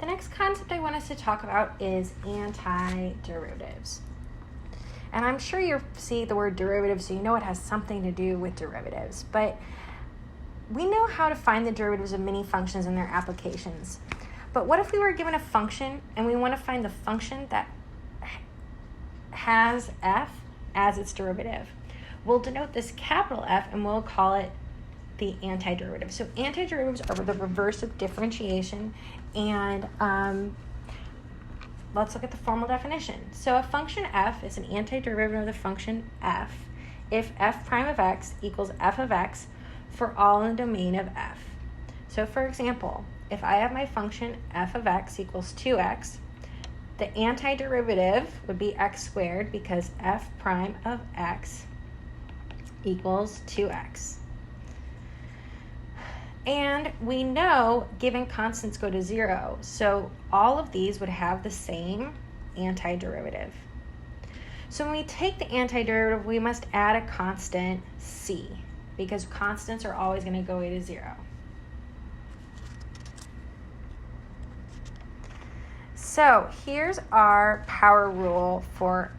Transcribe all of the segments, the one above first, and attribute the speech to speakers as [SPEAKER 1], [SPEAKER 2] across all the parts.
[SPEAKER 1] The next concept I want us to talk about is antiderivatives. And I'm sure you see the word derivative, so you know it has something to do with derivatives. But we know how to find the derivatives of many functions and their applications. But what if we were given a function and we want to find the function that has f as its derivative? We'll denote this capital F and we'll call it the antiderivative. So antiderivatives are the reverse of differentiation, and let's look at the formal definition. So a function f is an antiderivative of the function f if f prime of x equals f of x for all in the domain of f. So for example, if I have my function f of x equals 2x, the antiderivative would be x squared because f prime of x equals 2x. And we know given constants go to 0, so all of these would have the same antiderivative. So when we take the antiderivative, we must add a constant c, because constants are always going to go to 0. So here's our power rule for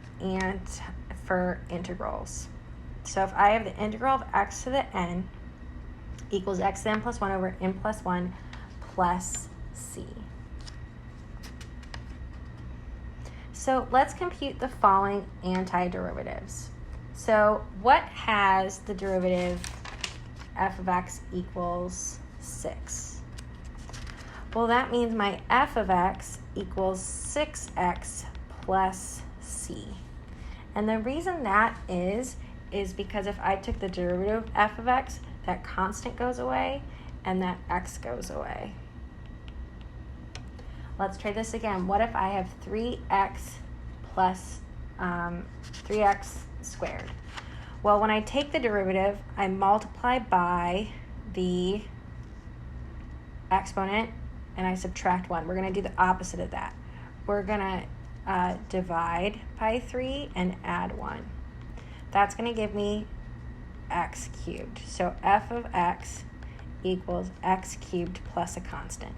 [SPEAKER 1] integrals. So if I have the integral of x to the n equals x to the n plus 1 over n plus 1 plus c. So let's compute the following antiderivatives. So what has the derivative f of x equals 6? Well, that means my f of x equals 6x plus c. And the reason that is because if I took the derivative of f of x, that constant goes away and that x goes away. Let's try this again. What if I have 3x plus 3x squared? Well, when I take the derivative, I multiply by the exponent and I subtract 1. We're going to do the opposite of that. We're going to divide by 3 and add 1. That's going to give me x cubed. So f of x equals x cubed plus a constant.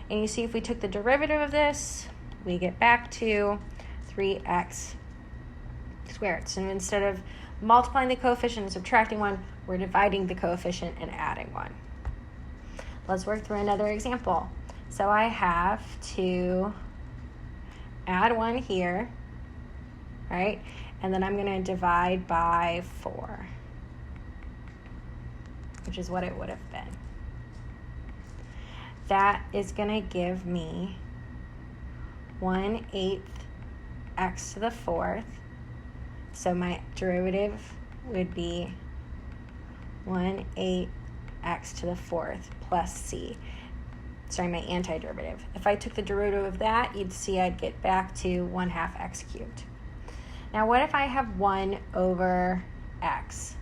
[SPEAKER 1] And you see if we took the derivative of this, we get back to 3x squared. So instead of multiplying the coefficient and subtracting 1, we're dividing the coefficient and adding 1. Let's work through another example. So I have to add 1 here, right? And then I'm going to divide by 4. Which is what it would have been. That is going to give me 1/8 x to the 4th. So my derivative would be 1/8 x to the 4th plus c. Sorry, my antiderivative. If I took the derivative of that, you'd see I'd get back to 1/2 x cubed. Now what if I have 1 over x?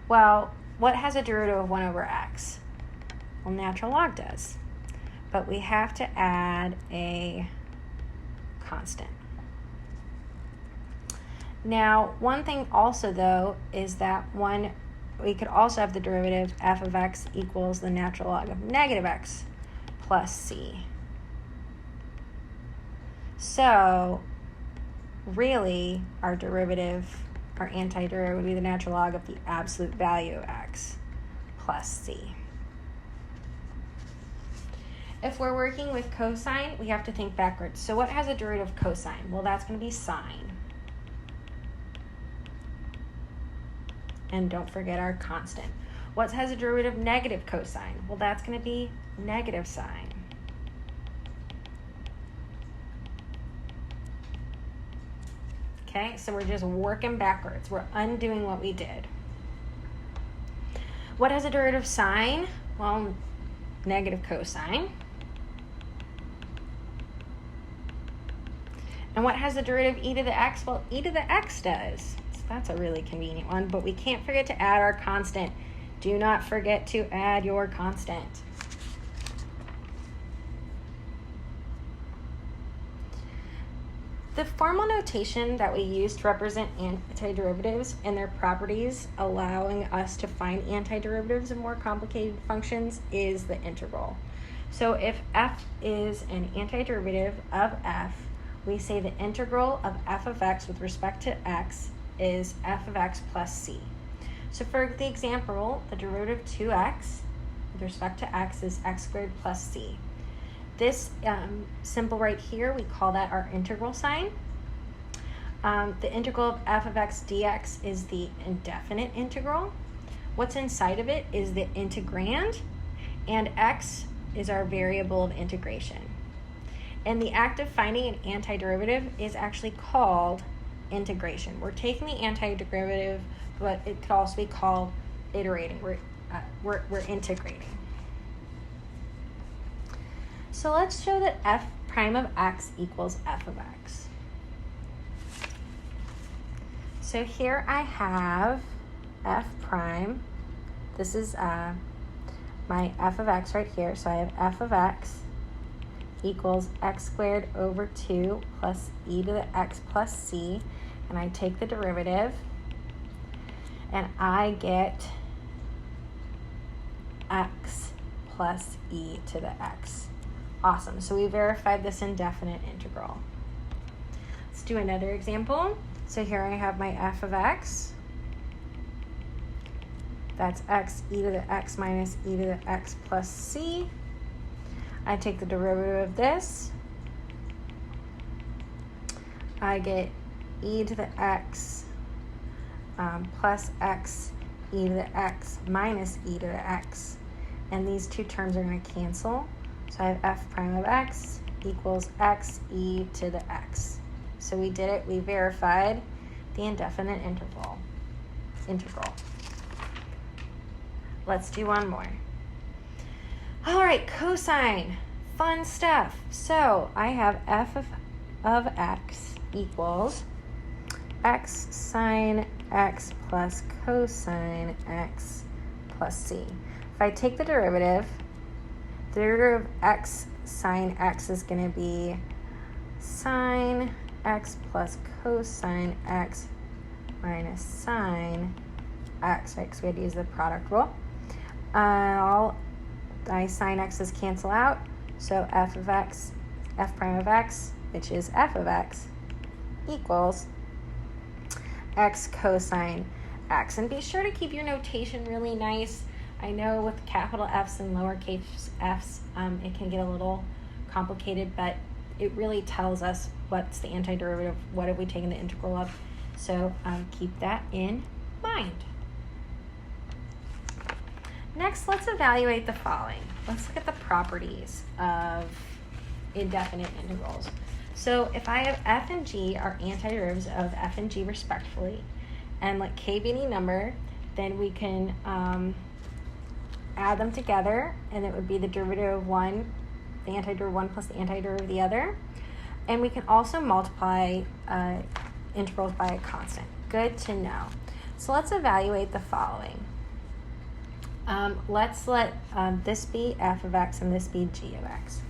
[SPEAKER 1] Well, what has a derivative of 1 over x? Well, natural log does. But we have to add a constant. Now, one thing also, though, is that we could also have the derivative f of x equals the natural log of negative x plus c. So, really, our antiderivative would be the natural log of the absolute value of x plus c. If we're working with cosine, we have to think backwards. So what has a derivative of cosine? Well, that's going to be sine. And don't forget our constant. What has a derivative of negative cosine? Well, that's going to be negative sine. Okay, so we're just working backwards. We're undoing what we did. What has a derivative of sine? Well, negative cosine. And what has the derivative of e to the x? Well, e to the x does. So that's a really convenient one, but we can't forget to add our constant. Do not forget to add your constant. The formal notation that we use to represent antiderivatives and their properties allowing us to find antiderivatives of more complicated functions is the integral. So if f is an antiderivative of f, we say the integral of f of x with respect to x is f of x plus c. So for the example, the derivative of 2x with respect to x is x squared plus c. This symbol right here, we call that our integral sign. The integral of f of x dx is the indefinite integral. What's inside of it is the integrand, and x is our variable of integration. And the act of finding an antiderivative is actually called integration. We're taking the antiderivative, but it could also be called iterating. We're integrating. So let's show that f prime of x equals f of x. So here I have f prime. This is my f of x right here. So I have f of x equals x squared over 2 plus e to the x plus c. And I take the derivative, and I get x plus e to the x. Awesome. So we verified this indefinite integral. Let's do another example. So here I have my f of x. That's x e to the x minus e to the x plus c. I take the derivative of this. I get e to the x plus x e to the x minus e to the x. And these two terms are going to cancel. So I have f prime of x equals x e to the x. So we did it. We verified the indefinite integral. Let's do one more. All right, cosine. Fun stuff. So I have f of x equals x sine x plus cosine x plus c. If I take the derivative of x sine x is going to be sine x plus cosine x minus sine x, right? Because we had to use the product rule. My sine x's cancel out, so f prime of x, which is f of x, equals x cosine x. And be sure to keep your notation really nice. I know with capital F's and lowercase f's, it can get a little complicated, but it really tells us what's the antiderivative, what have we taken the integral of. So keep that in mind. Next, let's evaluate the following. Let's look at the properties of indefinite integrals. So if I have f and g are antiderivatives of f and g respectively, and let k be any number, then we can add them together, and it would be the derivative of one, the antiderivative of one plus the antiderivative of the other. And we can also multiply integrals by a constant. Good to know. So let's evaluate the following. Let's let this be f of x and this be g of x.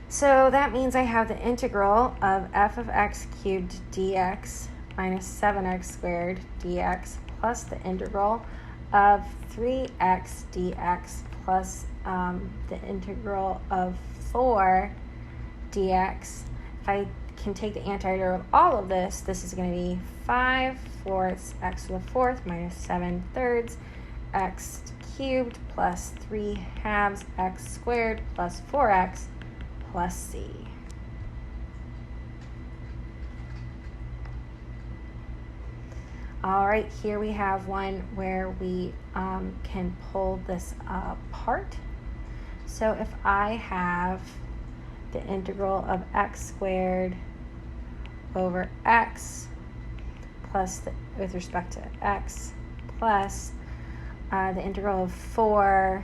[SPEAKER 1] So that means I have the integral of f of x cubed dx minus 7x squared dx plus the integral of 3x dx plus the integral of 4 dx. If I can take the antiderivative of all of this, this is going to be 5/4 x to the 4th minus 7/3 x cubed plus 3/2 x squared plus 4x plus c. All right, here we have one where we can pull this apart. So if I have the integral of x squared over x plus with respect to x plus the integral of 4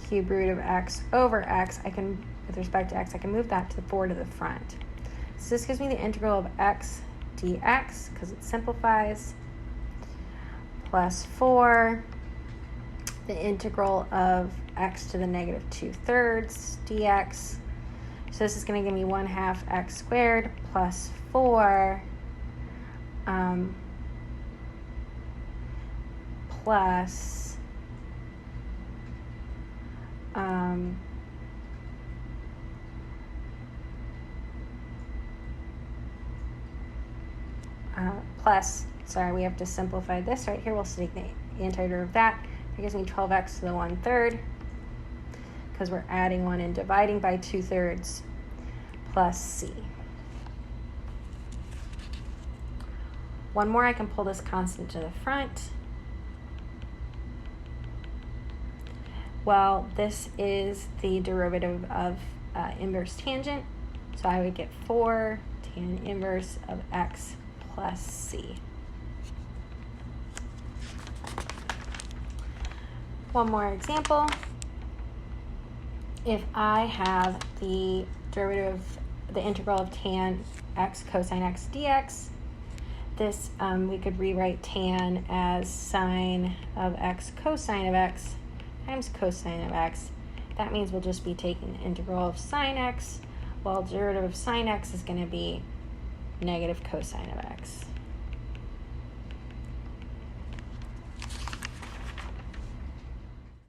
[SPEAKER 1] cube root of x over x, I can, with respect to x, I can move that to the 4 to the front. So this gives me the integral of x dx, because it simplifies, plus 4, the integral of x to the negative 2/3 dx. So this is going to give me 1/2 x squared plus 4 plus plus, sorry, we have to simplify this right here. We'll take the antiderivative of that. That gives me 12x to the 1/3, because we're adding 1 and dividing by 2/3, plus c. One more, I can pull this constant to the front. Well, this is the derivative of inverse tangent, so I would get 4 tan inverse of x plus c. One more example. If I have the derivative, the integral of tan x cosine x dx, this we could rewrite tan as sine of x cosine of x times cosine of x. That means we'll just be taking the integral of sine x, while derivative of sine x is going to be negative cosine of x.